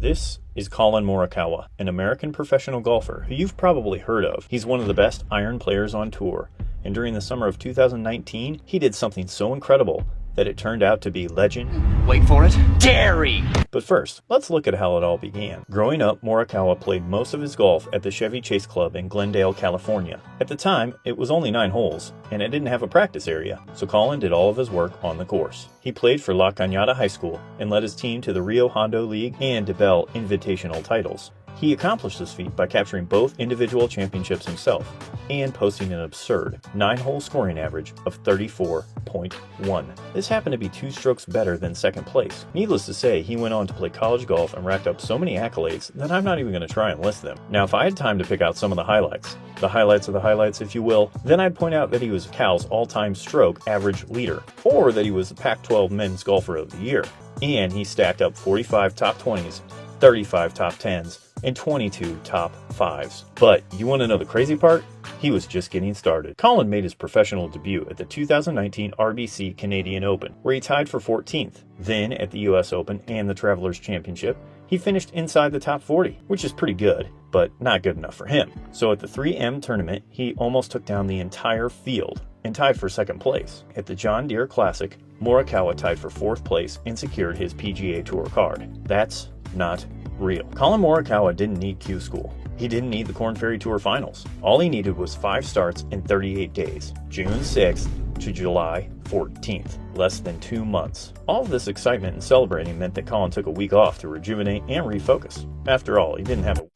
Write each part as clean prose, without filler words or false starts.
This is Collin Morikawa, an American professional golfer who you've probably heard of. He's one of the best iron players on tour, and during the summer of 2019, he did something so incredible that it turned out to be legend. Wait for it. Dairy! But first, let's look at how it all began. Growing up, Morikawa played most of his golf at the Chevy Chase Club in Glendale, California. At the time, it was only 9 holes, and it didn't have a practice area, so Collin did all of his work on the course. He played for La Cañada High School and led his team to the Rio Hondo League and DeBell Invitational titles. He accomplished this feat by capturing both individual championships himself and posting an absurd 9-hole scoring average of 34.1. This happened to be 2 strokes better than second place. Needless to say, he went on to play college golf and racked up so many accolades that I'm not even going to try and list them. Now, if I had time to pick out some of the highlights of the highlights, if you will, then I'd point out that he was Cal's all-time stroke average leader, or that he was the Pac-12 Men's Golfer of the Year, and he stacked up 45 top 20s, 35 top 10s, and 22 top 5s. But you want to know the crazy part? He was just getting started. Collin made his professional debut at the 2019 RBC Canadian Open, where he tied for 14th. Then at the US Open and the Travelers Championship, he finished inside the top 40, which is pretty good, but not good enough for him. So at the 3M tournament, he almost took down the entire field and tied for second place. At the John Deere Classic, Morikawa tied for 4th place and secured his PGA Tour card. That's not real. Collin Morikawa didn't need Q School. He didn't need the Korn Ferry Tour Finals. All he needed was 5 starts in 38 days, June 6th to July 14th, less than 2 months. All of this excitement and celebrating meant that Collin took a week off to rejuvenate and refocus. After all, he didn't have a...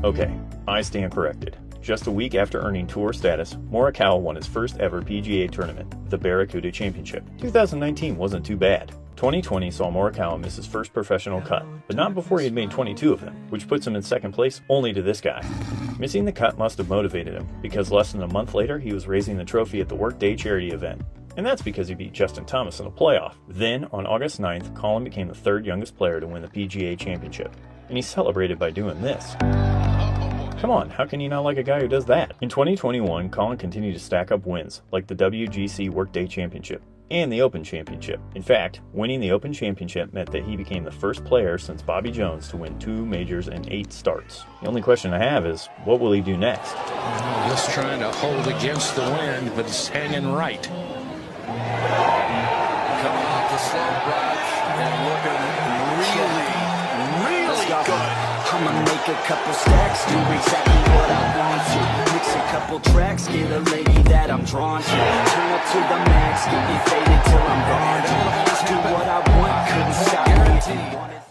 Okay, I stand corrected. Just a week after earning tour status, Morikawa won his first ever PGA tournament, the Barracuda Championship. 2019 wasn't too bad. 2020 saw Morikawa miss his first professional cut, but not before he had made 22 of them, which puts him in second place only to this guy. Missing the cut must have motivated him, because less than a month later he was raising the trophy at the Workday charity event. And that's because he beat Justin Thomas in a playoff. Then, on August 9th, Collin became the 3rd youngest player to win the PGA Championship, and he celebrated by doing this. Come on, how can you not like a guy who does that? In 2021, Collin continued to stack up wins, like the WGC Workday Championship and the Open Championship. In fact, winning the Open Championship meant that he became the first player since Bobby Jones to win 2 majors and 8 starts. The only question I have is, what will he do next? Just trying to hold against the wind, but it's hanging right. Coming off the slope right and looking really good. I'ma make a couple stacks, do exactly what I want to. Mix a couple tracks, get a lady that I'm drawn to. Turn up to the max, get me faded till I'm gone. Do what I want, couldn't stop me.